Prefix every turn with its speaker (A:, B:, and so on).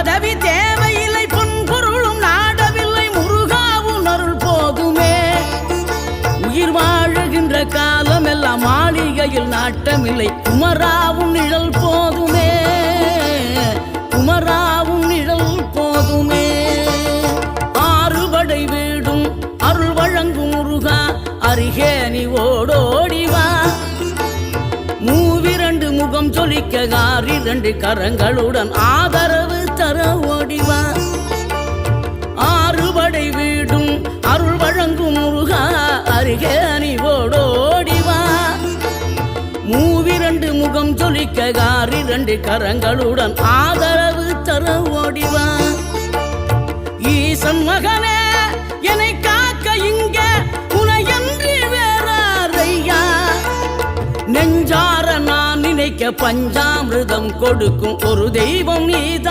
A: பதவி தேவையில்லை, பொன்பொருளும் நாடவில்லை, முருகாவும் அருள் போதுமே. உயிர் வாழுகின்ற காலம் எல்லாம் மாளிகையில் நாட்டமில்லை, குமராவும் நிழல் போதுமே, குமராவும் நிழல் போதுமே. ஆறுபடை வீடும் அருள் வழங்கும் முருகா, அருகே நீ ஓடோடிவா. மூவிரண்டு முகம் சொலிக்க ஆறிரண்டு கரங்களுடன் ஆதரவு தர ஓடிவா. ஆறுபடை வீடும் அருள் வழங்கும் முருகா, அருகே நீ ஓடோடிவா. மூவிரண்டு முகம் சொலிக்க ஆறிரண்டு கரங்களுடன் ஆதரவு தர ஓடிவா. ஈசன் மகனே என்னை காக்க இங்க உனையன்றி வேறாரையா. நெஞ்சார நான் நினைக்க பஞ்சாமிர்தம் கொடுக்கும் ஒரு தெய்வம் நீதான்.